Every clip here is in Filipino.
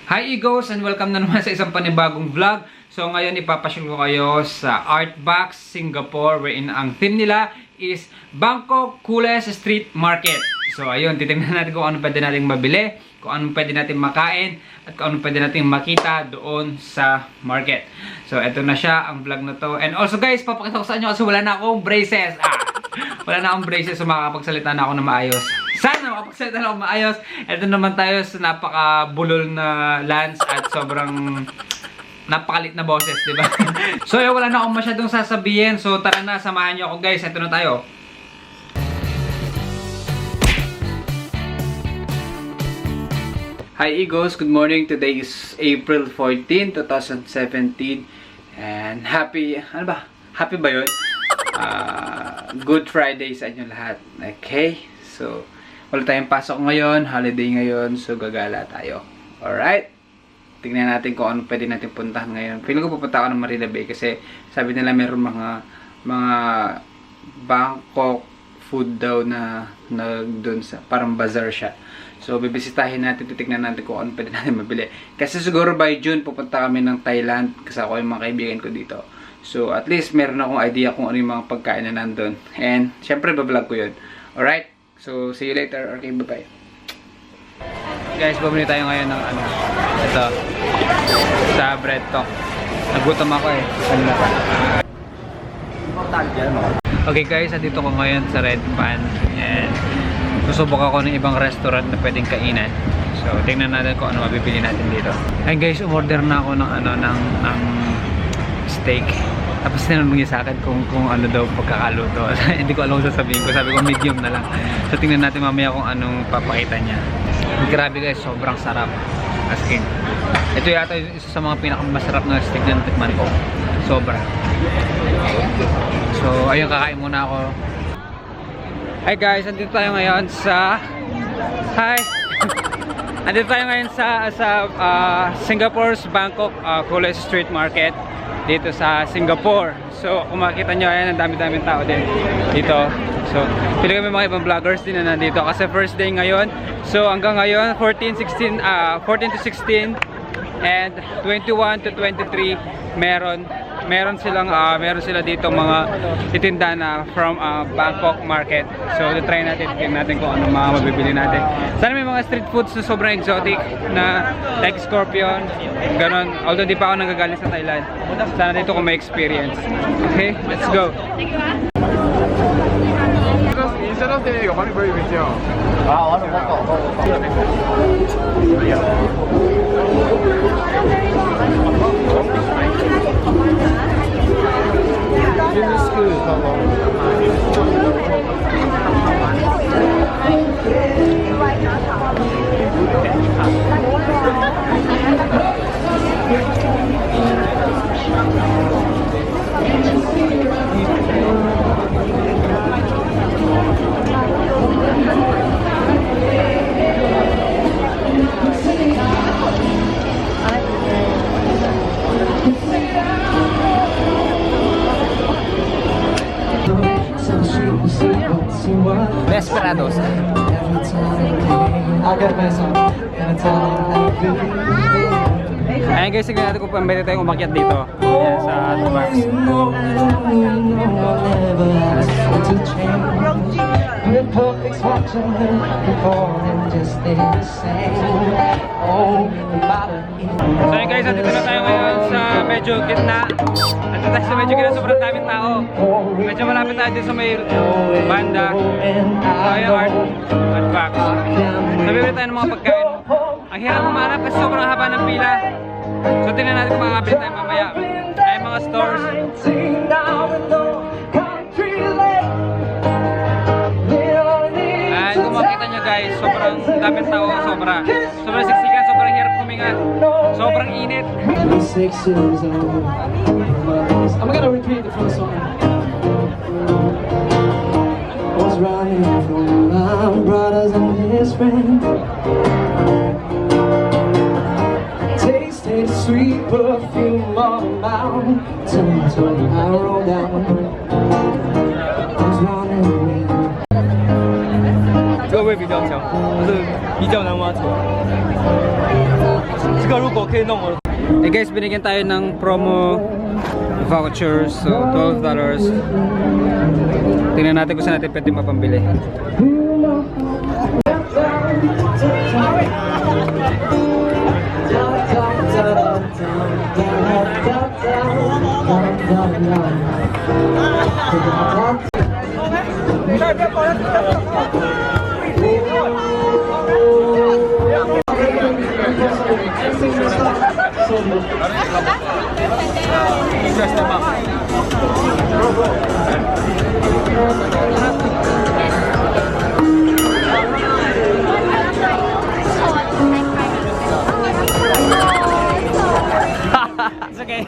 Hi Egos and welcome na naman sa isang panibagong vlog. So ngayon ipapasyal ko kayo sa Artbox Singapore wherein ang theme nila is Bangkok Coolest Street Market. So ayun, titingnan natin kung ano pwede natin mabili, kung ano pwede natin makain, at kung ano pwede natin makita doon sa market. So eto na siya ang vlog na to. And also guys, papakita ko sa inyo kasi wala na akong braces. Wala na akong braces so makakapagsalita na ako na maayos. Sana makapagsalita na ako maayos. Ito naman tayo sa napaka-bulol na lance at sobrang napakalit na boses, di ba? So yun, wala na akong masyadong sasabihin. So tara na, samahan niyo ako guys. Ito na tayo. Hi Egos, good morning. Today is April 14, 2017. And happy, ano ba? Happy ba yun? Good Friday sa inyo lahat. Okay? So, wala tayong pasok ngayon, holiday ngayon, so gagala tayo. Alright? Tingnan natin kung ano pwede natin puntahan ngayon. Feeling ko pupunta ako ng Marina Bay kasi sabi nila meron mga Bangkok food daw na doon sa parang bazaar siya. So, bibisitahin natin, titignan natin kung ano pwede natin mabili. Kasi siguro by June, pupunta kami ng Thailand kasi ako yung mga kaibigan ko dito. So, at least meron akong idea kung ano yung mga pagkain na nandun. And, syempre, bablog ko yun. Alright? So, see you later. Okay, bye-bye. Guys, bumili tayo ngayon ng ano. Ito. Sa bread talk. Nagutom ako eh. Okay guys, dito ko ngayon sa Red Pan. And, susubok ako ng ibang restaurant na pwedeng kainan. So, tingnan natin kung ano mabibili natin dito. And guys, umorder na ako ng ng steak. Tapos tinanong niya sa akin kung ano daw pagkakaluto. Hindi ko alam kung sasabihin ko. Sabi ko medium na lang. So tingnan natin mamaya kung anong papakita niya. Grabe guys, sobrang sarap. As in. Ito yata yung isa sa mga pinakamasarap na steak na natikman ko. Sobra. So ayun, kakain muna ako. Hi guys, andito tayo ngayon sa... Hi! Andito tayo ngayon sa Singapore's Bangkok Coolest Street Market dito sa Singapore. So kung makikita nyo, ayan, ang dami-daming tao din dito. So pili kami mga ibang vloggers din na nandito kasi first day ngayon. So hanggang ngayon 14 to 16 and 21 to 23 meron sila dito mga itinda na from Bangkok market. So try natin, tingnan natin kung ano mga mabibili natin. Sana may mga street foods na sobrang exotic na like scorpion, ganon. Although di pa ako nanggagaling sa Thailand. Sana dito ko may experience. Okay, let's go. Desperados. Ayan guys, tignan natin kung pambili tayong umakyat dito. Ayan, sa Artbox. So ayan guys, nandito na tayo ngayon sa medyo gitna. Nandito tayo sa medyo gitna, sobrang daming tao. Medyo malapit tayo din sa may banda. So ayan, Artbox. Nabibili tayo ng mga pagkain. Ang hirap umanap kasi sobrang haba ng pila. So tingnan natin kung makakabili tayo mamaya. Ay mga stores. And kung makita nyo guys, sobrang daming tao, sobrang siksikan, sobrang hirap huminga. Sobrang init. I'm gonna repeat the first song. Was running from my brothers and his friends. Tasted sweet perfume of a mountain until I rolled down. Was running. 这个味比较香，但是比较难挖出来。这个 Eh guys, binigyan tayo ng promo vouchers. So, $12. Tingnan natin kung saan natin pwede mapambili. It's okay.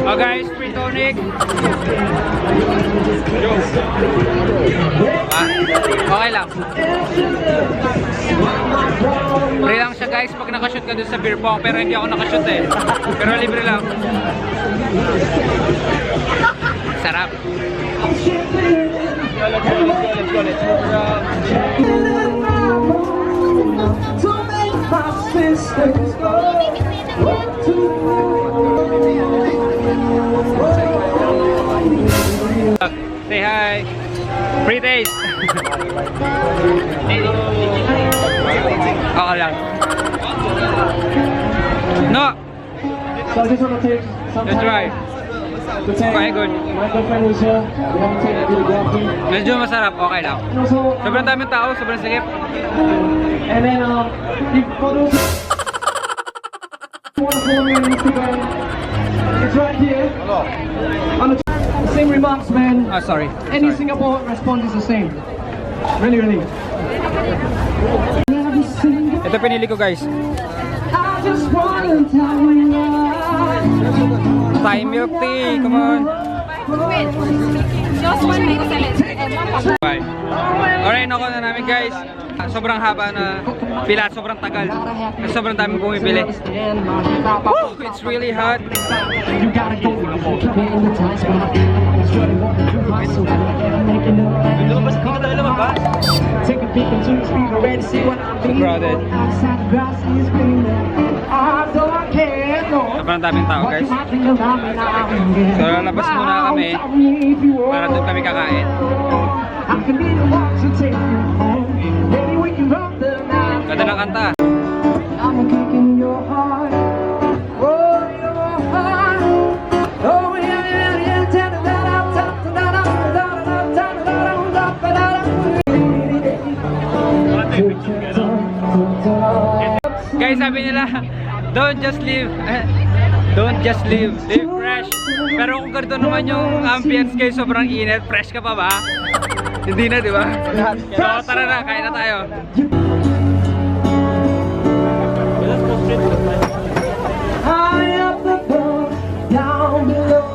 Oh guys, free tonic. Okay lang. Free lang siya guys pag nakashoot ka dun sa beer pong, pero hindi ako nakashoot eh. Pero libre lang. Sarap. Say hi. Free taste. Okay lang. No. So I just want to take some Let's try. to thank Okay, good. my girlfriend who's here. We haven't taken videography. Medyo masarap. Okay lang. And also, Sobrang daming tao. Sobrang sikip. and then if for those who want to follow me on Instagram, it's right here. On the same remarks, man. Ah, sorry. Any Sorry. Singapore response is the same. Really, really. Ito pinili ko guys. I just wanna tell you Thai milk tea. Come on. Just one big salad and one pasta. Bye. Alright, nako na namin guys. Sobrang haba na pila, sobrang tagal. Kasi sobrang daming bumibili. Woo! It's really hot. you gotta go Take a peek into the speaker, ready to see what I'm doing. Crowded. Outside the grass is green. I don't care, no. Sobrang daming tao What guys. you might think about me now. So lalabas muna kami para doon kami kakain. I can be the one to take you home. Maybe we can run the night. Ganda ng kanta. I'm a kick in your heart. Oh, your heart. Oh, yeah, yeah, yeah. Guys, sabi nila, don't just live. Don't just live. Live fresh. Pero kung ganito naman yung ambience guys, sobrang init. Fresh ka pa ba? Hindi na, di ba? So, tara na. Kain na tayo. High up above, down below.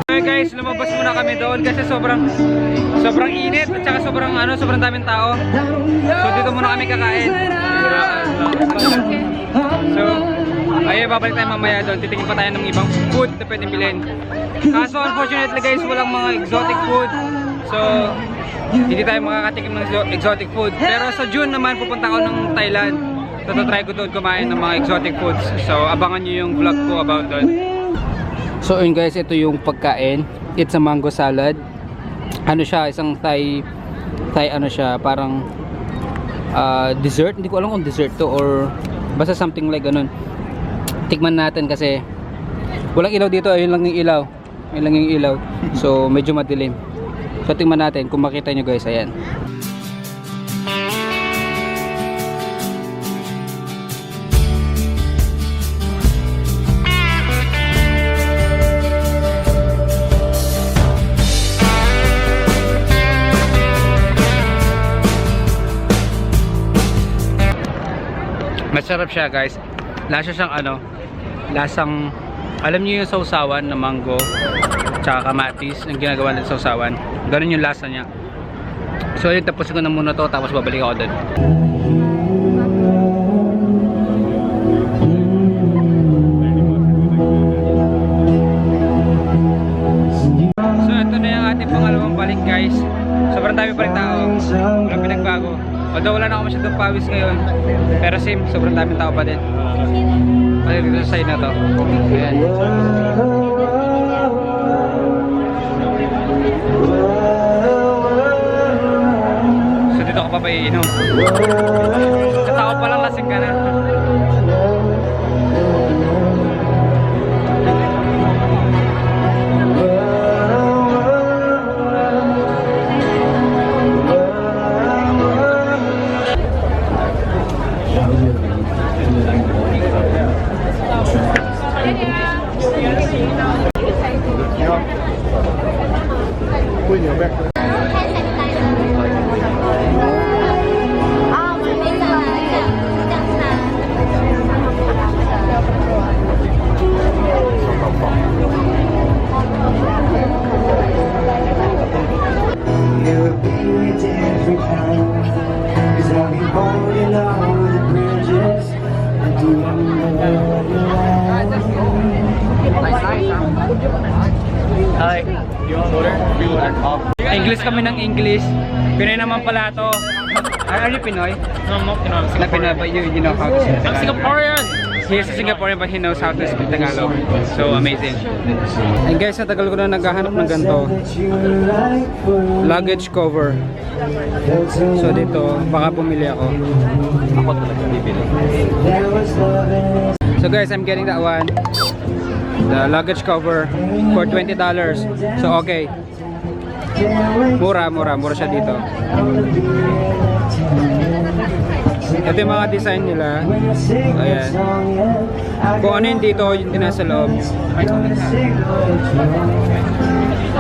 Okay guys, lumabas muna kami doon kasi sobrang init at saka sobrang daming tao. So dito muna kami kakain. So ayun, babalik tayo mamaya doon. Titingin pa tayo ng ibang food na pwedeng bilhin. Kaso unfortunately guys, walang mga exotic food. So hindi tayo makakatikim ng exotic food. Pero sa June naman pupunta ako ng Thailand. So try ko doon kumain ng mga exotic foods. So abangan nyo yung vlog ko about doon. So yun guys, ito yung pagkain. It's a mango salad. Ano siya, isang Thai ano siya, parang dessert. Hindi ko alam kung dessert to or basta something like ganun. Tikman natin kasi walang ilaw dito, ayun lang yung ilaw. Ayun lang yung ilaw. So medyo madilim. So tingnan natin kung makita nyo guys, ayan. Masarap siya guys. Lasa siyang lasang, alam niyo yung sausawan na mango tsaka kamatis yung ginagawa ng sausawan. Ganun yung lasa niya. So yun, tapos ko na muna to, tapos babalik ako doon. Although wala na ako masyadong pawis ngayon. Pero same, sobrang daming tao pa din. Pati dito sa side na to. Ayan. So dito ka pa ba iinom? Sa tao pa lang lasing ka na. You'll be a different kind, 'cause I'll be holding all the bridges and doing what you like. Hi, you want water? Free water. English kami ng English. Pinoy naman pala to. Are you Pinoy? No, I'm not Pinoy. Not Pinoy, but you know how to speak I'm Tagalog. Singaporean. He's a Singaporean but he knows how to speak Tagalog. So amazing. And guys, sa tagal ko na naghahanap ng ganito. That you like for Luggage cover. So dito, baka bumili ako. Ako talaga bibili. there was love in So guys, I'm getting that one. The luggage cover for $20. So okay. Mura siya dito. Ito yung mga design nila. Ayan. Kung ano yung dito, yung din nasa loob.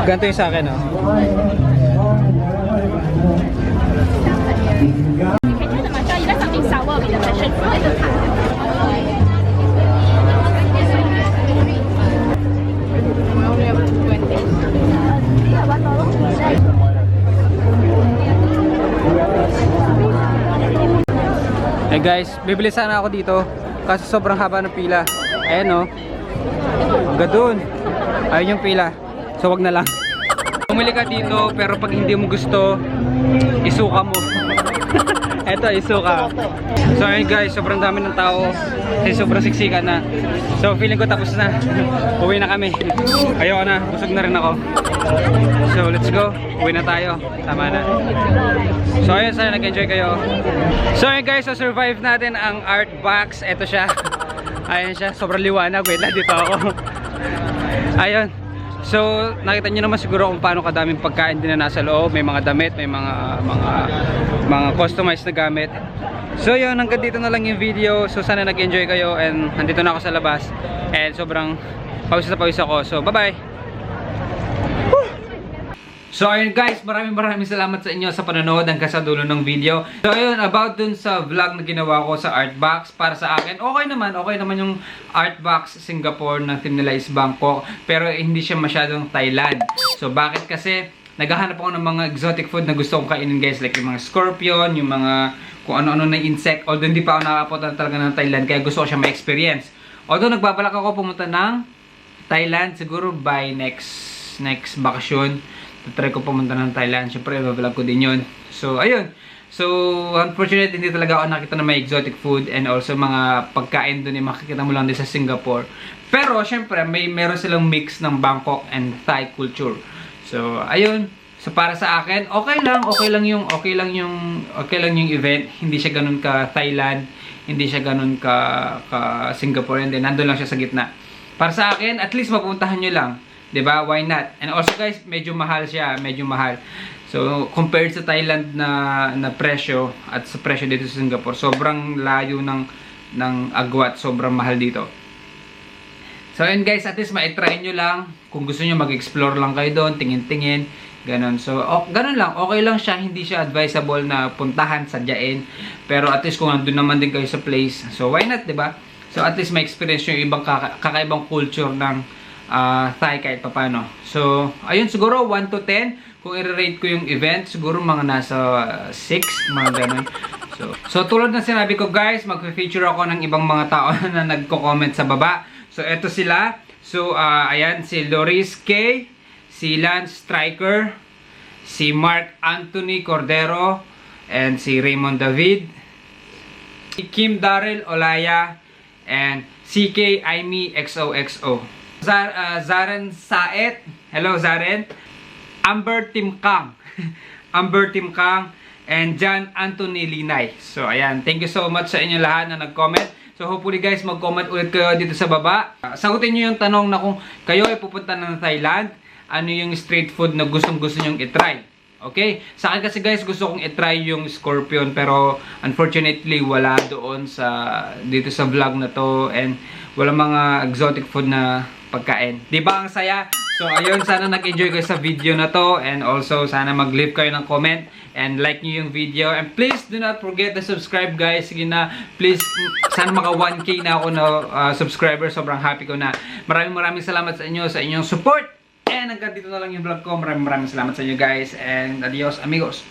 Ganito yung sa akin, oh. 你可以看得蛮像，一个 something sour with the passion fruit. Eh guys, bibili sana ako dito kasi sobrang haba ng pila. Ayan, oh. Hanggang doon. Ayun yung pila. So wag na lang. Bumili ka dito pero pag hindi mo gusto, isuka mo. Eto, isuka. So ayun guys, sobrang dami ng tao. Kasi sobrang siksikan na. So feeling ko tapos na. Uwi na kami. Ayoko na, busog na rin ako. So let's go. Uwi na tayo. Tama na. So ayun, sana nag-enjoy kayo. So ayun guys, so survive natin ang art box. Eto siya. Ayun siya, sobrang liwanag. Wait lang, dito ako. Ayun. So, nakita niyo naman siguro kung paano kadaming pagkain din na nasa loob. May mga damit, may mga customized na gamit. So, yun, hanggang dito na lang yung video. So, sana nag-enjoy kayo and nandito na ako sa labas. And sobrang pawis na pawis ako. So, bye-bye! So ayun guys, maraming salamat sa inyo sa panonood hanggang sa dulo ng video. So ayun, about dun sa vlog na ginawa ko sa art box, para sa akin, okay naman yung art box Singapore na theme nila is Bangkok, pero hindi siya masyadong Thailand. So bakit? Kasi naghahanap ako ng mga exotic food na gusto kong kainin guys, like yung mga scorpion, yung mga kung ano-ano na insect. Although hindi pa ako nakakapunta talaga ng Thailand, kaya gusto ko siya ma-experience. Although nagbabalak ako pumunta ng Thailand siguro by next bakasyon. Try ko pumunta ng Thailand. Siyempre, i-vlog ko din yun. So, ayun. So, unfortunately, hindi talaga ako nakita na may exotic food and also mga pagkain doon yung makikita mo lang din sa Singapore. Pero, siyempre, meron silang mix ng Bangkok and Thai culture. So, ayun. So, para sa akin, okay lang yung event. Hindi siya ganun ka Thailand, hindi siya ganun ka Singapore, and then nandun lang siya sa gitna. Para sa akin, at least mapuntahan nyo lang. 'Di ba? Why not? And also guys, medyo mahal siya, medyo mahal. So, compared sa Thailand na presyo at sa presyo dito sa Singapore, sobrang layo ng agwat, sobrang mahal dito. So, and guys, at least ma-try nyo lang. Kung gusto nyo mag-explore lang kayo doon, tingin-tingin, ganon. So, ganon lang. Okay lang siya, hindi siya advisable na puntahan, sadyain. Pero at least kung nandun naman din kayo sa place, so why not, 'di ba? So, at least ma-experience nyo yung ibang kakaibang culture ng Thai kahit papano. So, ayun, siguro 1 to 10. Kung i-rate ko yung event, siguro mga nasa 6, mga ganun. So tulad ng sinabi ko guys, mag-feature ako ng ibang mga tao na nagko-comment sa baba. So, eto sila. So, ayan, si Loris K, si Lance Striker, si Mark Anthony Cordero, and si Raymond David, si Kim Daryl Olaya, and CK Aimee XOXO. Zaren Saet, hello Zaren. Amber Timkang, Amber Timkang, and John Anthony Linay. So ayan, thank you so much sa inyo lahat na nag-comment. So hopefully guys, mag-comment ulit kayo dito sa baba. Sagutin nyo yung tanong na kung kayo ay pupunta ng Thailand, ano yung street food na gustong-gusto nyong itry. Okay? Sa akin kasi guys, gusto kong itry yung scorpion, pero unfortunately wala doon dito sa vlog na to, and wala mga exotic food na pagkain. Di ba ang saya? So ayun, sana nag-enjoy kayo sa video na to, and also sana mag-leave kayo ng comment and like nyo yung video, and please do not forget to subscribe guys. Sige na, please, sana maka 1K na ako na subscriber. Sobrang happy ko na. Maraming salamat sa inyo, sa inyong support, and hanggang dito na lang yung vlog ko. Maraming salamat sa inyo guys, and adios amigos.